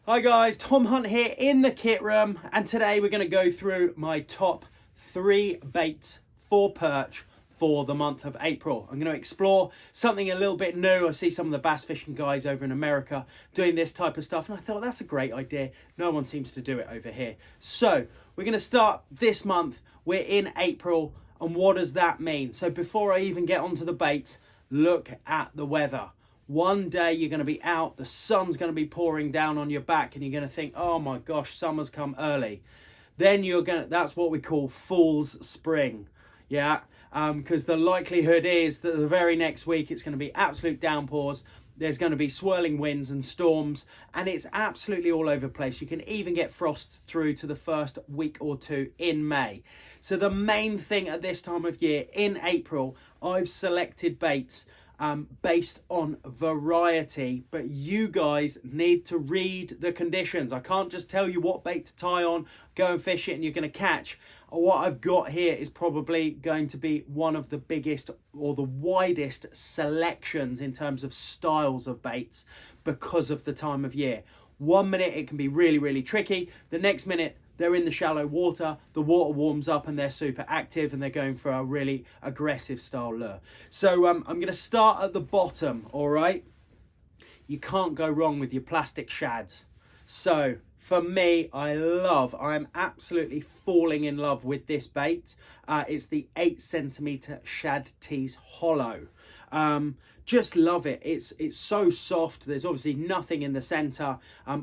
Hi guys, Tom Hunt here in the kit room, and today we're going to go through my top 3 baits for perch for the month of April. I'm going to explore something a little bit new. I see some of the bass fishing guys over in America doing this type of stuff, and I thought that's a great idea. No one seems to do it over here. So we're going to start this month. We're in April, and what does that mean? So before I even get onto the baits, look at the weather. One day you're going to be out, the sun's going to be pouring down on your back, and you're going to think, oh my gosh, summer's come early. Then that's what we call fool's spring. Yeah, because the likelihood is that the very next week it's going to be absolute downpours. There's going to be swirling winds and storms, and it's absolutely all over the place. You can even get frosts through to the first week or two in May. So the main thing at this time of year, in April, I've selected baits based on variety, but you guys need to read the conditions. I can't just tell you what bait to tie on, go and fish it and you're going to catch. What I've got here is probably going to be one of the biggest or the widest selections in terms of styles of baits because of the time of year. 1 minute it can be really, really tricky. The next minute they're in the shallow water, the water warms up and they're super active and they're going for a really aggressive style lure. So I'm going to start at the bottom, all right? You can't go wrong with your plastic shads. So for me, I'm absolutely falling in love with this bait. It's the 8cm Shadteez Hollow. Just love it. It's so soft. There's obviously nothing in the center.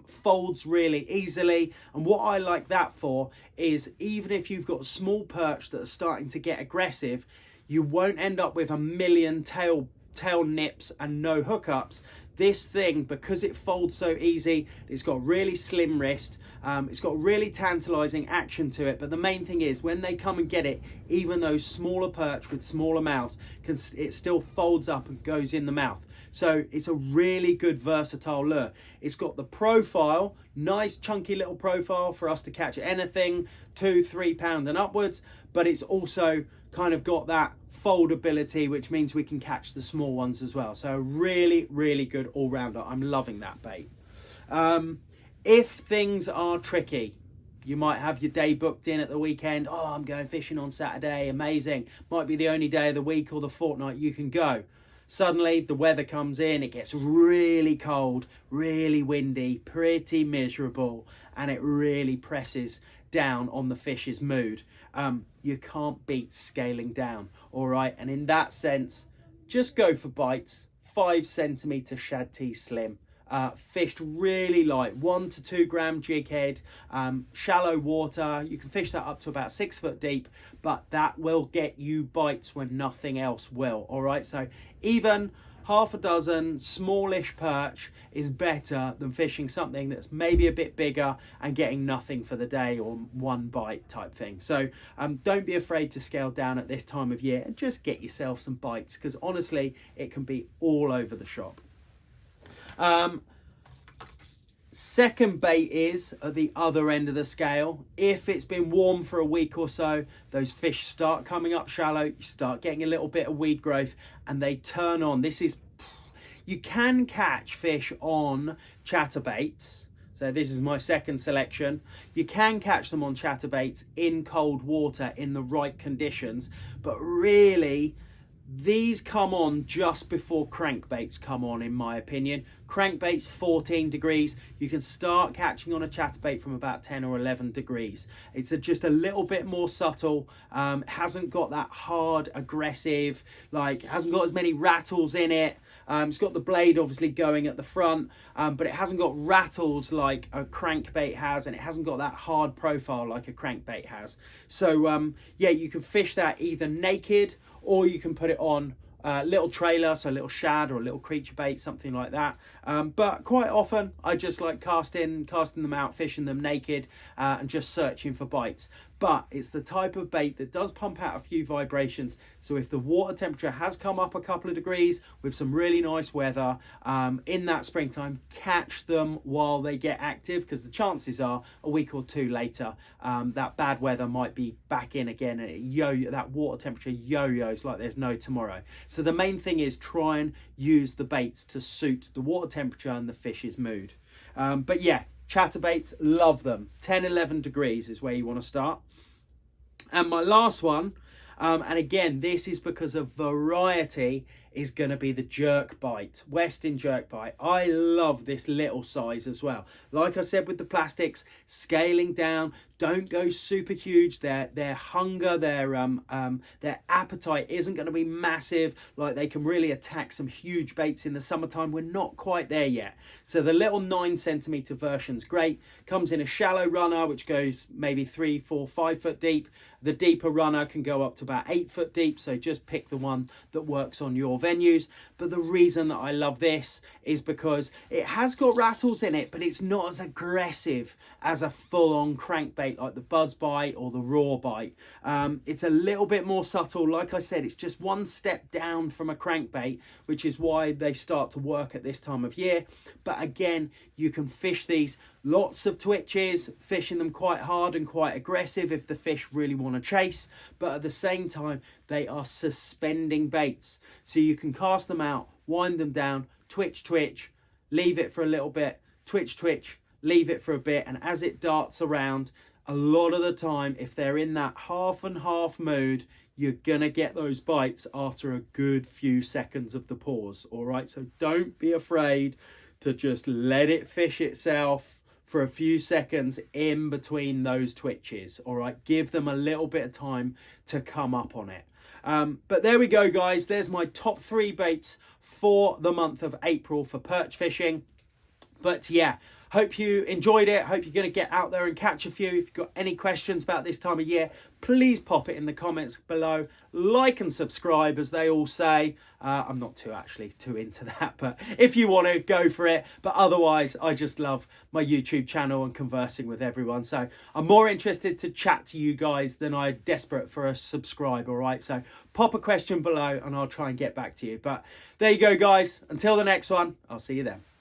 Folds really easily. And what I like that for is even if you've got small perch that are starting to get aggressive, you won't end up with a million tail nips and no hookups. This thing, because it folds so easy, it's got really slim wrist, it's got really tantalizing action to it, but the main thing is when they come and get it, even those smaller perch with smaller mouths, it still folds up and goes in the mouth. So it's a really good versatile lure. It's got the profile, nice chunky little profile for us to catch anything 2-3 pound and upwards, but it's also kind of got that foldability, which means we can catch the small ones as well. So really, really good all-rounder. I'm loving that bait. If things are tricky, you might have your day booked in at the weekend. Oh, I'm going fishing on Saturday. Amazing. Might be the only day of the week or the fortnight you can go. Suddenly the weather comes in, it gets really cold, really windy, pretty miserable, and it really presses down on the fish's mood. You can't beat scaling down, all right? And in that sense, just go for bites. 5cm Shadteez Slim. Fished really light, 1 to 2 gram jig head, shallow water. You can fish that up to about 6 foot deep, but that will get you bites when nothing else will, all right? So even half a dozen smallish perch is better than fishing something that's maybe a bit bigger and getting nothing for the day or one bite type thing. So don't be afraid to scale down at this time of year and just get yourself some bites, because honestly it can be all over the shop. Second bait is at the other end of the scale. If it's been warm for a week or so, those fish start coming up shallow, you start getting a little bit of weed growth and they turn on. You can catch fish on chatterbaits. So this is my second selection. You can catch them on chatterbaits in cold water in the right conditions, but really these come on just before crankbaits come on, in my opinion. Crankbaits 14 degrees. You can start catching on a chatterbait from about 10 or 11 degrees. It's just a little bit more subtle. Hasn't got that hard, aggressive, hasn't got as many rattles in it. It's got the blade obviously going at the front, but it hasn't got rattles like a crankbait has, and it hasn't got that hard profile like a crankbait has. So yeah, you can fish that either naked or you can put it on a little trailer, so a little shad or a little creature bait, something like that. But quite often I just like casting them out, fishing them naked, and just searching for bites. But it's the type of bait that does pump out a few vibrations. So if the water temperature has come up a couple of degrees with some really nice weather in that springtime, catch them while they get active, because the chances are a week or two later that bad weather might be back in again, and that water temperature yo-yos like there's no tomorrow. So the main thing is try and use the baits to suit the water temperature and the fish's mood. But yeah, Chatterbaits, love them. 10, 11 degrees is where you want to start. And my last one, and again, this is because of variety, is going to be the Jerkbite, Westin Jerkbite. I love this little size as well. Like I said with the plastics, scaling down, don't go super huge. Their hunger, their appetite isn't going to be massive. Like, they can really attack some huge baits in the summertime. We're not quite there yet. So the little 9 centimeter version's great. Comes in a shallow runner, which goes maybe 3, 4, 5 foot deep. The deeper runner can go up to about 8 foot deep. So just pick the one that works on your venues. But the reason that I love this is because it has got rattles in it, but it's not as aggressive as a full-on crankbait like the buzz bite or the raw bite. It's a little bit more subtle. Like I said, it's just one step down from a crankbait, which is why they start to work at this time of year. But again, you can fish these, lots of twitches, fishing them quite hard and quite aggressive if the fish really want to chase. But at the same time, they are suspending baits. So you can cast them out, wind them down, twitch, twitch, leave it for a little bit, twitch, twitch, leave it for a bit. And as it darts around, a lot of the time, if they're in that half and half mood, you're gonna get those bites after a good few seconds of the pause. All right, so don't be afraid to just let it fish itself for a few seconds in between those twitches. All right, give them a little bit of time to come up on it. But there we go, guys. There's my top 3 baits for the month of April for perch fishing. But yeah, hope you enjoyed it. Hope you're going to get out there and catch a few. If you've got any questions about this time of year, please pop it in the comments below. Like and subscribe, as they all say. I'm not too into that, but if you want to, go for it. But otherwise, I just love my YouTube channel and conversing with everyone. So I'm more interested to chat to you guys than I'm desperate for a subscribe, all right? So pop a question below and I'll try and get back to you. But there you go, guys. Until the next one, I'll see you then.